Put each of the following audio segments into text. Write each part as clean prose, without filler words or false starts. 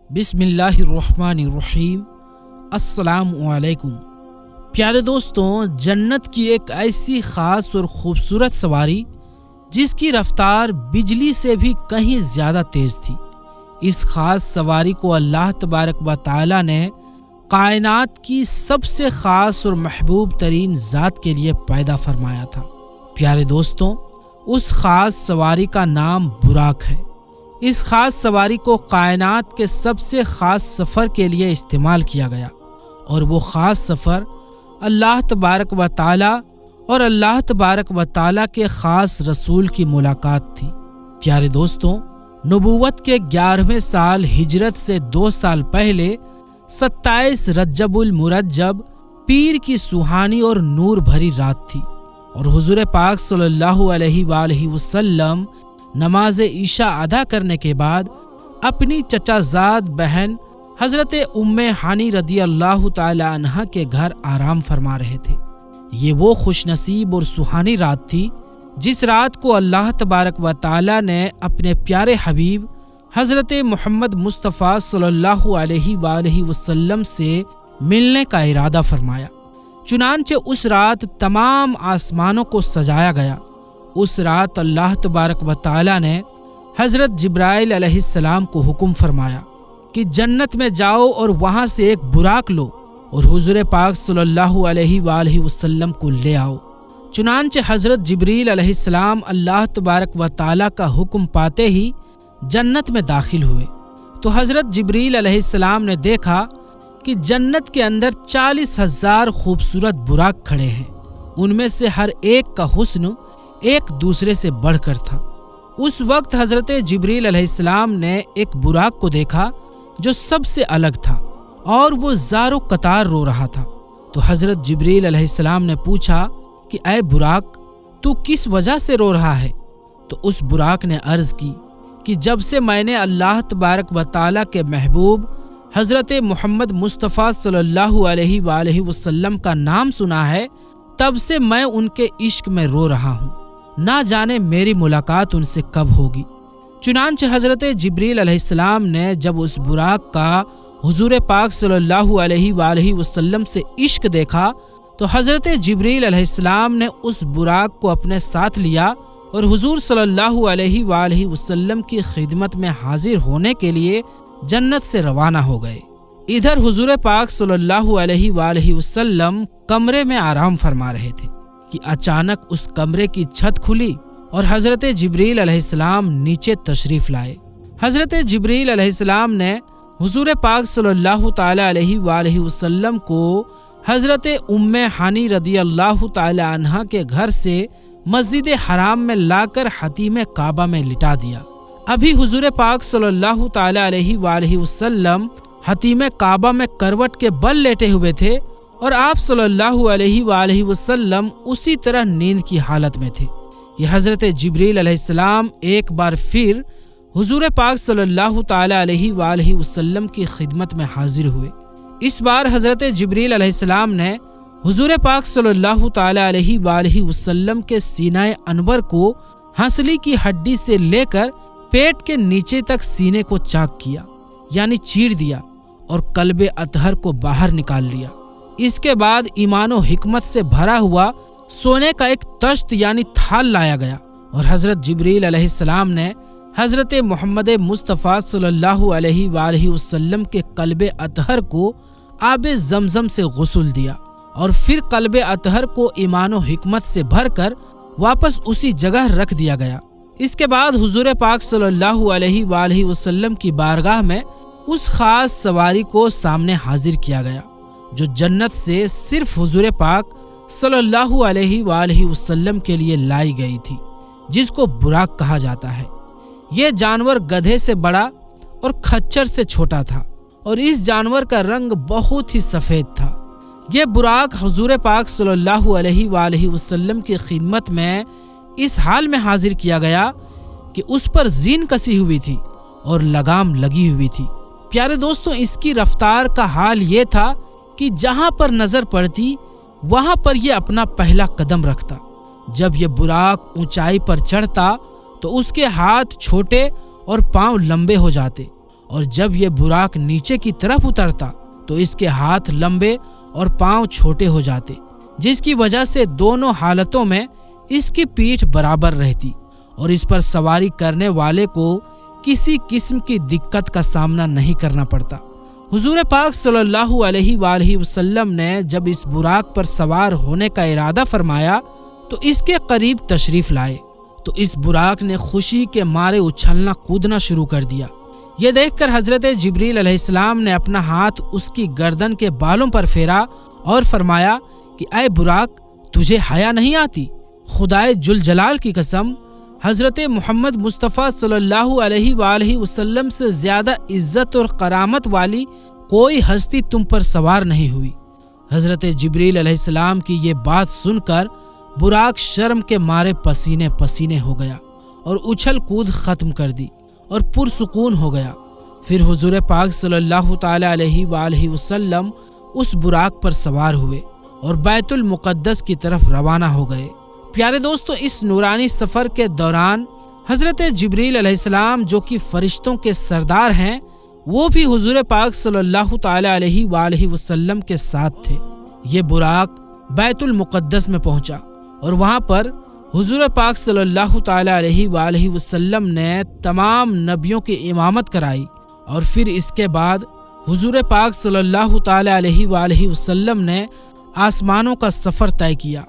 بسم اللہ الرحمن الرحیم۔ السلام علیکم پیارے دوستوں، جنت کی ایک ایسی خاص اور خوبصورت سواری جس کی رفتار بجلی سے بھی کہیں زیادہ تیز تھی۔ اس خاص سواری کو اللہ تبارک و تعالی نے کائنات کی سب سے خاص اور محبوب ترین ذات کے لیے پیدا فرمایا تھا۔ پیارے دوستوں، اس خاص سواری کا نام براق ہے۔ اس خاص سواری کو کائنات کے سب سے خاص سفر کے لیے استعمال کیا گیا، اور وہ خاص سفر اللہ تبارک و تعالی اور اللہ تبارک و تعالی کے خاص رسول کی ملاقات تھی۔ پیارے دوستوں، نبوت کے 11ویں سال ہجرت سے 2 سال پہلے 27 رجب المرجب پیر کی سہانی اور نور بھری رات تھی، اور حضور پاک صلی اللہ علیہ وآلہ وسلم نماز عشاء ادا کرنے کے بعد اپنی چچا زاد بہن حضرت ام ہانی رضی اللہ تعالی عنہا کے گھر آرام فرما رہے تھے۔ یہ وہ خوش نصیب اور سہانی رات تھی جس رات کو اللہ تبارک و تعالی نے اپنے پیارے حبیب حضرت محمد مصطفیٰ صلی اللہ علیہ وآلہ وسلم سے ملنے کا ارادہ فرمایا۔ چنانچہ اس رات تمام آسمانوں کو سجایا گیا۔ اس رات اللہ تبارک و تعالی نے حضرت جبرائیل علیہ السلام کو حکم فرمایا کہ جنت میں جاؤ اور وہاں سے ایک براق لو اور حضور پاک صلی اللہ علیہ وآلہ وسلم کو لے آؤ۔ چنانچہ حضرت جبریل علیہ السلام اللہ تبارک و تعالی کا حکم پاتے ہی جنت میں داخل ہوئے تو حضرت جبریل علیہ السلام نے دیکھا کہ جنت کے اندر 40,000 خوبصورت براق کھڑے ہیں۔ ان میں سے ہر ایک کا حسن ایک دوسرے سے بڑھ کر تھا۔ اس وقت حضرت جبریل علیہ السلام نے ایک براق کو دیکھا جو سب سے الگ تھا، اور وہ زار و قطار رو رہا تھا۔ تو حضرت جبریل علیہ السلام نے پوچھا کہ اے براق، تو کس وجہ سے رو رہا ہے؟ تو اس براق نے عرض کی کہ جب سے میں نے اللہ تبارک و تعالی کے محبوب حضرت محمد مصطفیٰ صلی اللہ علیہ وآلہ وسلم کا نام سنا ہے، تب سے میں ان کے عشق میں رو رہا ہوں، نہ جانے میری ملاقات ان سے کب ہوگی۔ چنانچہ حضرت جبریل علیہ السلام نے جب اس براق کا حضور پاک صلی اللہ علیہ وآلہ وسلم سے عشق دیکھا تو حضرت جبریل علیہ السلام نے اس براق کو اپنے ساتھ لیا اور حضور صلی اللہ علیہ وآلہ وسلم کی خدمت میں حاضر ہونے کے لیے جنت سے روانہ ہو گئے۔ ادھر حضور پاک صلی اللہ علیہ وآلہ وسلم کمرے میں آرام فرما رہے تھے کہ اچانک اس کمرے کی چھت کھلی اور حضرت جبریل علیہ السلام نیچے تشریف لائے۔ حضرت جبریل علیہ السلام نے حضور پاک صلی اللہ تعالی علیہ وآلہ وسلم کو حضرت ام ہانی رضی اللہ تعالی عنہا کے گھر سے مسجد حرام میں لا کر حتیم کعبہ میں لٹا دیا۔ ابھی حضور پاک صلی اللہ تعالی علیہ وآلہ وسلم حتیم کعبہ میں کروٹ کے بل لیٹے ہوئے تھے، اور آپ صلی اللہ علیہ وآلہ وسلم اسی طرح نیند کی حالت میں تھے کہ حضرت جبریل علیہ السلام ایک بار پھر حضور پاک صلی اللہ تعالی علیہ وآلہ وسلم کی خدمت میں حاضر ہوئے۔ اس بار حضرت جبریل علیہ السلام نے حضور پاک صلی اللہ تعالی علیہ وآلہ وسلم کے سینہ انور کو ہنسلی کی ہڈی سے لے کر پیٹ کے نیچے تک سینے کو چاک کیا، یعنی چیر دیا، اور قلب اطہر کو باہر نکال لیا۔ اس کے بعد ایمان و حکمت سے بھرا ہوا سونے کا ایک تشت یعنی تھال لایا گیا، اور حضرت جبریل علیہ السلام نے حضرت محمد مصطفیٰ صلی اللہ علیہ وآلہ وسلم کے قلب اطہر کو آب زمزم سے غسل دیا، اور پھر قلب اطہر کو ایمان و حکمت سے بھر کر واپس اسی جگہ رکھ دیا گیا۔ اس کے بعد حضور پاک صلی اللہ علیہ وآلہ وسلم کی بارگاہ میں اس خاص سواری کو سامنے حاضر کیا گیا جو جنت سے صرف حضور پاک صلی اللہ علیہ وآلہ وسلم کے لیے لائی گئی تھی، جس کو براق کہا جاتا ہے۔ یہ جانور گدھے سے بڑا اور کھچر سے چھوٹا تھا، اور اس جانور کا رنگ بہت ہی سفید تھا۔ یہ براق حضور پاک صلی اللہ علیہ وآلہ وسلم کی خدمت میں اس حال میں حاضر کیا گیا کہ اس پر زین کسی ہوئی تھی اور لگام لگی ہوئی تھی۔ پیارے دوستوں، اس کی رفتار کا حال یہ تھا کہ جہاں پر نظر پڑتی وہاں پر یہ اپنا پہلا قدم رکھتا۔ جب یہ براق اونچائی پر چڑھتا تو اس کے ہاتھ چھوٹے اور پاؤں لمبے ہو جاتے، اور جب یہ براق نیچے کی طرف اترتا تو اس کے ہاتھ لمبے اور پاؤں چھوٹے ہو جاتے، جس کی وجہ سے دونوں حالتوں میں اس کی پیٹھ برابر رہتی اور اس پر سواری کرنے والے کو کسی قسم کی دقت کا سامنا نہیں کرنا پڑتا۔ حضور پاک صلی اللہ علیہ وآلہ وسلم نے جب اس براق پر سوار ہونے کا ارادہ فرمایا تو اس کے قریب تشریف لائے تو اس براق نے خوشی کے مارے اچھلنا کودنا شروع کر دیا۔ یہ دیکھ کر حضرت جبریل علیہ السلام نے اپنا ہاتھ اس کی گردن کے بالوں پر پھیرا اور فرمایا کہ اے براق، تجھے حیا نہیں آتی؟ خدائے ذوالجلال کی قسم، حضرت محمد مصطفیٰ صلی اللہ علیہ وآلہ وسلم سے زیادہ عزت اور کرامت والی کوئی ہستی تم پر سوار نہیں ہوئی۔ حضرت جبریل علیہ السلام کی یہ بات سن کر براق شرم کے مارے پسینے پسینے ہو گیا اور اچھل کود ختم کر دی اور پرسکون ہو گیا۔ پھر حضور پاک صلی اللہ تعالی علیہ وآلہ وسلم اس براق پر سوار ہوئے اور بیت المقدس کی طرف روانہ ہو گئے۔ پیارے دوستو، اس نورانی سفر کے دوران حضرت جبریل علیہ السلام جو کہ فرشتوں کے سردار ہیں، وہ بھی حضور پاک صلی اللہ تعالی علیہ وآلہ وسلم کے ساتھ تھے۔ یہ براق بیت المقدس میں پہنچا اور وہاں پر حضور پاک صلی اللہ تعالی علیہ وآلہ وسلم نے تمام نبیوں کی امامت کرائی اور پھر اس کے بعد حضور پاک صلی اللہ تعالی علیہ وآلہ وسلم نے آسمانوں کا سفر طے کیا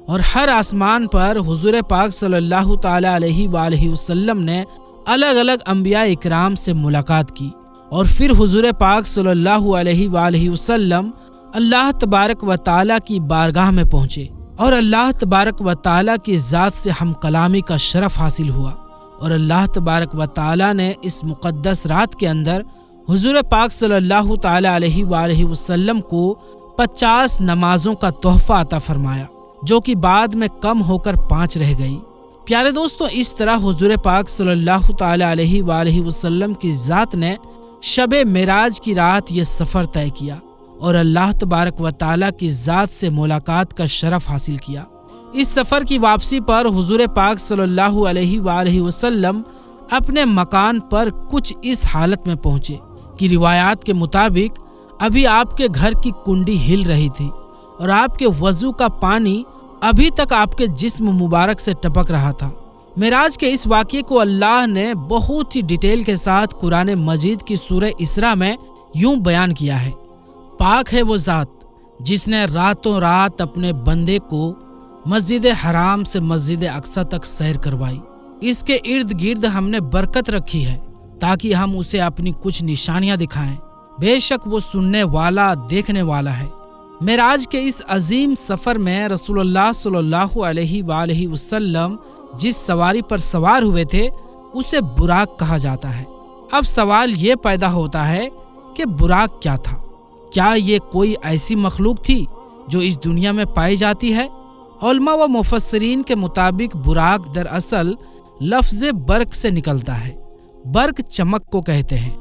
اور ہر آسمان پر حضور پاک صلی اللہ تعالی علیہ وآلہ وسلم نے الگ الگ انبیاء اکرام سے ملاقات کی اور پھر حضور پاک صلی اللہ علیہ وآلہ وسلم اللہ تبارک و تعالی کی بارگاہ میں پہنچے اور اللہ تبارک و تعالی کی ذات سے ہم کلامی کا شرف حاصل ہوا اور اللہ تبارک و تعالی نے اس مقدس رات کے اندر حضور پاک صلی اللہ تعالی علیہ وآلہ وسلم کو 50 نمازوں کا تحفہ عطا فرمایا، جو کہ بعد میں کم ہو کر 5 رہ گئی۔ پیارے دوستو، اس طرح حضور پاک صلی اللہ تعالی علیہ وآلہ وسلم کی ذات نے شب معراج کی رات یہ سفر طے کیا اور اللہ تبارک و تعالی کی ذات سے ملاقات کا شرف حاصل کیا۔ اس سفر کی واپسی پر حضور پاک صلی اللہ علیہ وآلہ وسلم اپنے مکان پر کچھ اس حالت میں پہنچے کہ روایات کے مطابق ابھی آپ کے گھر کی کنڈی ہل رہی تھی اور آپ کے وضو کا پانی ابھی تک آپ کے جسم مبارک سے ٹپک رہا تھا۔ معراج کے اس واقعے کو اللہ نے بہت ہی ڈیٹیل کے ساتھ قرآن مجید کی سورہ اسراء میں یوں بیان کیا ہے: پاک ہے وہ ذات جس نے راتوں رات اپنے بندے کو مسجد حرام سے مسجد اقصی تک سیر کروائی۔ اس کے ارد گرد ہم نے برکت رکھی ہے تاکہ ہم اسے اپنی کچھ نشانیاں دکھائیں۔ بے شک وہ سننے والا دیکھنے والا ہے۔ معراج کے اس عظیم سفر میں رسول اللہ صلی اللہ علیہ وآلہ وسلم جس سواری پر سوار ہوئے تھے اسے براق کہا جاتا ہے۔ اب سوال یہ پیدا ہوتا ہے کہ براق کیا تھا؟ کیا یہ کوئی ایسی مخلوق تھی جو اس دنیا میں پائی جاتی ہے؟ علماء و مفسرین کے مطابق براق دراصل لفظ برق سے نکلتا ہے۔ برق چمک کو کہتے ہیں،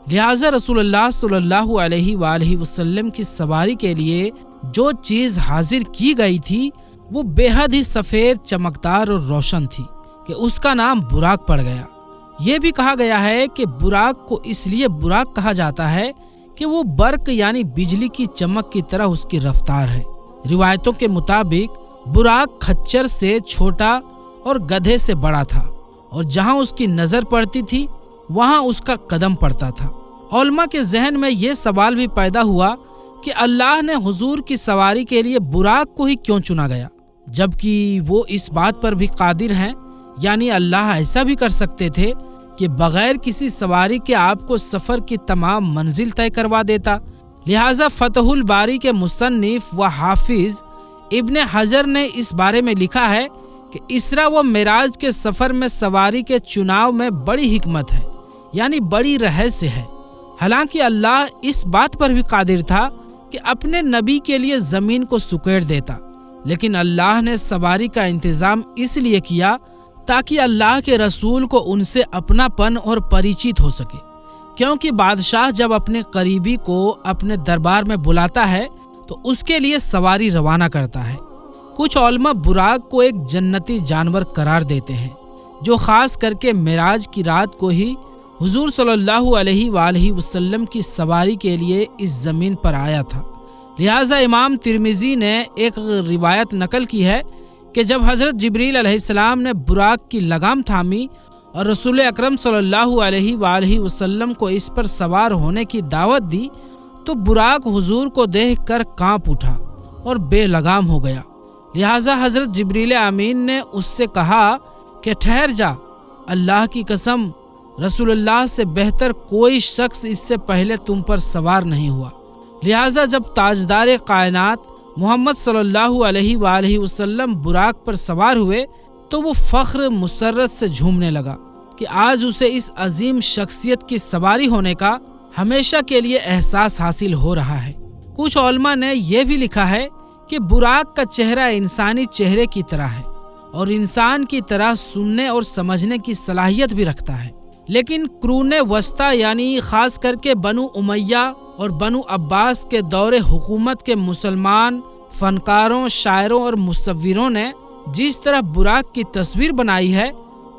لہٰذا رسول اللہ صلی اللہ علیہ وآلہ وسلم کی سواری کے لیے جو چیز حاضر کی گئی تھی وہ بے حد ہی سفید، چمکدار اور روشن تھی کہ اس کا نام براق پڑ گیا۔ یہ بھی کہا گیا ہے کہ براق کو اس لیے براق کہا جاتا ہے کہ وہ برق یعنی بجلی کی چمک کی طرح اس کی رفتار ہے۔ روایتوں کے مطابق براق کھچر سے چھوٹا اور گدھے سے بڑا تھا اور جہاں اس کی نظر پڑتی تھی وہاں اس کا قدم پڑتا تھا۔ علماء کے ذہن میں یہ سوال بھی پیدا ہوا کہ اللہ نے حضور کی سواری کے لیے براق کو ہی کیوں چنا گیا، جبکہ وہ اس بات پر بھی قادر ہیں، یعنی اللہ ایسا بھی کر سکتے تھے کہ بغیر کسی سواری کے آپ کو سفر کی تمام منزل طے کروا دیتا۔ لہٰذا فتح الباری کے مصنف و حافظ ابن حجر نے اس بارے میں لکھا ہے کہ اسراء و معراج کے سفر میں سواری کے چناؤ میں بڑی حکمت ہے، یعنی بڑی رہسیہ ہے۔ حالانکہ اللہ اس بات پر بھی قادر تھا کہ اپنے نبی کے لیے زمین کو سکیڑ دیتا، لیکن اللہ نے سواری کا انتظام اس لیے کیا تاکہ اللہ کے رسول کو ان سے اپنا پن اور پریچت ہو سکے، کیونکہ بادشاہ جب اپنے قریبی کو اپنے دربار میں بلاتا ہے تو اس کے لیے سواری روانہ کرتا ہے۔ کچھ علماء براق کو ایک جنتی جانور قرار دیتے ہیں جو خاص کر کے معراج کی رات کو ہی حضور صلی اللہ علیہ وآلہ وسلم کی سواری کے لیے اس زمین پر آیا تھا۔ لہٰذا امام ترمذی نے ایک روایت نقل کی ہے کہ جب حضرت جبریل علیہ السلام نے براق کی لگام تھامی اور رسول اکرم صلی اللہ علیہ وآلہ وسلم کو اس پر سوار ہونے کی دعوت دی تو براق حضور کو دیکھ کر کانپ اٹھا اور بے لگام ہو گیا۔ لہٰذا حضرت جبریل امین نے اس سے کہا کہ ٹھہر جا، اللہ کی قسم رسول اللہ سے بہتر کوئی شخص اس سے پہلے تم پر سوار نہیں ہوا۔ لہٰذا جب تاجدار کائنات محمد صلی اللہ علیہ وآلہ وسلم براق پر سوار ہوئے تو وہ فخر مسرت سے جھومنے لگا کہ آج اسے اس عظیم شخصیت کی سواری ہونے کا ہمیشہ کے لیے احساس حاصل ہو رہا ہے۔ کچھ علماء نے یہ بھی لکھا ہے کہ براق کا چہرہ انسانی چہرے کی طرح ہے اور انسان کی طرح سننے اور سمجھنے کی صلاحیت بھی رکھتا ہے، لیکن قرون وسطیٰ یعنی خاص کر کے بنو امیہ اور بنو عباس کے دور حکومت کے مسلمان فنکاروں، شاعروں اور مصوروں نے جس طرح براق کی تصویر بنائی ہے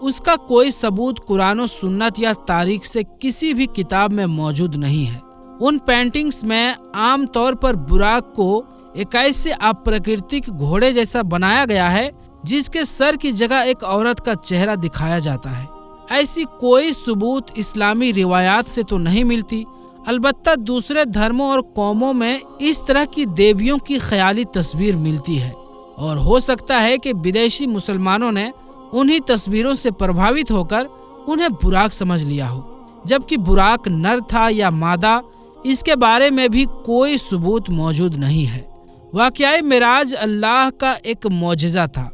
اس کا کوئی ثبوت قرآن و سنت یا تاریخ سے کسی بھی کتاب میں موجود نہیں ہے۔ ان پینٹنگز میں عام طور پر براق کو ایک ایسے اپرکرتک گھوڑے جیسا بنایا گیا ہے جس کے سر کی جگہ ایک عورت کا چہرہ دکھایا جاتا ہے۔ ایسی کوئی ثبوت اسلامی روایات سے تو نہیں ملتی، البتہ دوسرے دھرموں اور قوموں میں اس طرح کی دیویوں کی خیالی تصویر ملتی ہے، اور ہو سکتا ہے کہ بدیشی مسلمانوں نے انہی تصویروں سے پربھاوت ہو کر انہیں براق سمجھ لیا ہو، جبکہ براق نر تھا یا مادہ اس کے بارے میں بھی کوئی ثبوت موجود نہیں ہے۔ واقعہ معراج اللہ کا ایک معجزہ تھا۔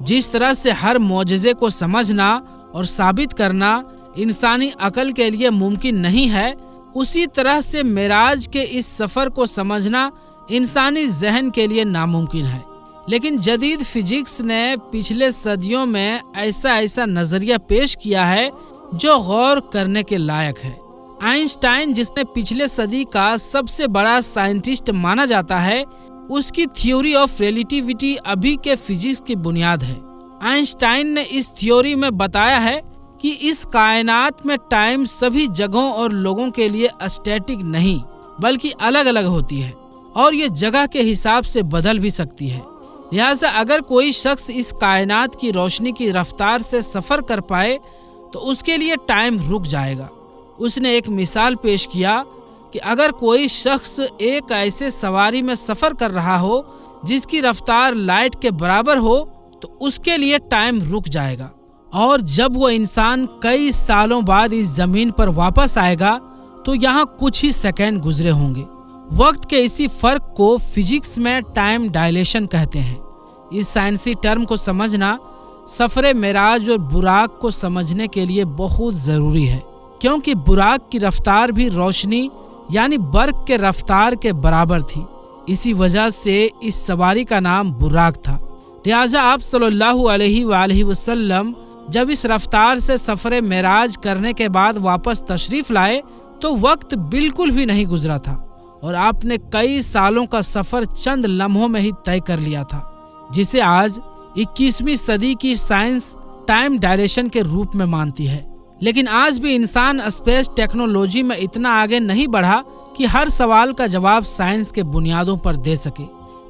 جس طرح سے ہر معجزے کو سمجھنا اور ثابت کرنا انسانی عقل کے لیے ممکن نہیں ہے، اسی طرح سے معراج کے اس سفر کو سمجھنا انسانی ذہن کے لیے ناممکن ہے۔ لیکن جدید فزکس نے پچھلے صدیوں میں ایسا نظریہ پیش کیا ہے جو غور کرنے کے لائق ہے۔ آئنسٹائن، جس نے پچھلے صدی کا سب سے بڑا سائنٹسٹ مانا جاتا ہے، اس کی تھیوری آف ریلیٹیوٹی ابھی کے فزکس کی بنیاد ہے۔ آئنسٹائن نے اس تھیوری میں بتایا ہے کہ اس کائنات میں ٹائم سبھی جگہوں اور لوگوں کے لیے اسٹیٹک نہیں بلکہ الگ الگ ہوتی ہے اور یہ جگہ کے حساب سے بدل بھی سکتی ہے۔ لہٰذا اگر کوئی شخص اس کائنات کی روشنی کی رفتار سے سفر کر پائے تو اس کے لیے ٹائم رک جائے گا۔ اس نے ایک مثال پیش کیا کہ اگر کوئی شخص ایک ایسے سواری میں سفر کر رہا ہو جس کی رفتار لائٹ کے برابر ہو تو اس کے لیے ٹائم رک جائے گا، اور جب وہ انسان کئی سالوں بعد اس زمین پر واپس آئے گا تو یہاں کچھ ہی سیکنڈ گزرے ہوں گے۔ وقت کے اسی فرق کو فزکس میں ٹائم ڈائلیشن کہتے ہیں۔ اس سائنسی ٹرم کو سمجھنا سفر معراج اور براق کو سمجھنے کے لیے بہت ضروری ہے، کیونکہ براق کی رفتار بھی روشنی یعنی برق کے رفتار کے برابر تھی، اسی وجہ سے اس سواری کا نام براق تھا۔ لہٰذا آپ صلی اللہ علیہ وآلہ وسلم جب اس رفتار سے سفر معراج کرنے کے بعد واپس تشریف لائے تو وقت بالکل بھی نہیں گزرا تھا، اور آپ نے کئی سالوں کا سفر چند لمحوں میں ہی طے کر لیا تھا، جسے آج 21ویں صدی کی سائنس ٹائم ڈائلیشن کے روپ میں مانتی ہے۔ لیکن آج بھی انسان اسپیس ٹیکنالوجی میں اتنا آگے نہیں بڑھا کہ ہر سوال کا جواب سائنس کے بنیادوں پر دے سکے۔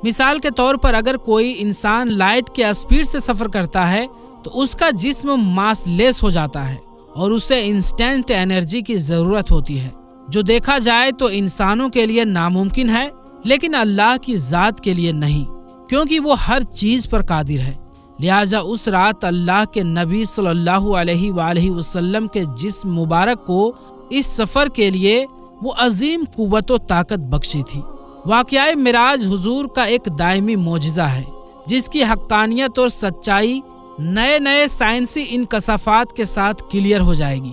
مثال کے طور پر اگر کوئی انسان لائٹ کے اسپیڈ سے سفر کرتا ہے تو اس کا جسم ماس لیس ہو جاتا ہے اور اسے انسٹنٹ انرجی کی ضرورت ہوتی ہے، جو دیکھا جائے تو انسانوں کے لیے ناممکن ہے لیکن اللہ کی ذات کے لیے نہیں، کیونکہ وہ ہر چیز پر قادر ہے۔ لہٰذا اس رات اللہ کے نبی صلی اللہ علیہ وآلہ وسلم کے جسم مبارک کو اس سفر کے لیے وہ عظیم قوت و طاقت بخشی تھی۔ واقعہ معراج حضور کا ایک دائمی معجزہ ہے جس کی حقانیت اور سچائی نئے سائنسی انکشافات کے ساتھ کلیئر ہو جائے گی۔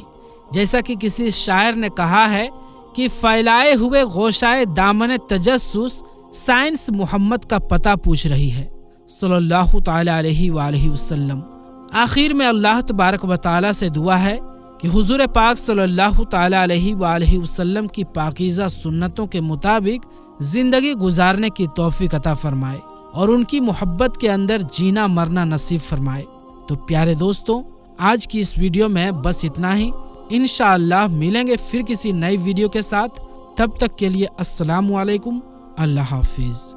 جیسا کہ کسی شاعر نے کہا ہے کہ پھیلائے ہوئے گوشائے دامن تجسس سائنس محمد کا پتہ پوچھ رہی ہے صلی اللہ تعالی علیہ وآلہ وسلم۔ آخر میں اللہ تبارک و تعالی سے دعا ہے کہ حضور پاک صلی اللہ تعالی علیہ وآلہ وسلم کی پاکیزہ سنتوں کے مطابق زندگی گزارنے کی توفیق عطا فرمائے اور ان کی محبت کے اندر جینا مرنا نصیب فرمائے۔ تو پیارے دوستوں، آج کی اس ویڈیو میں بس اتنا ہی۔ انشاءاللہ ملیں گے پھر کسی نئی ویڈیو کے ساتھ، تب تک کے لیے السلام علیکم، اللہ حافظ۔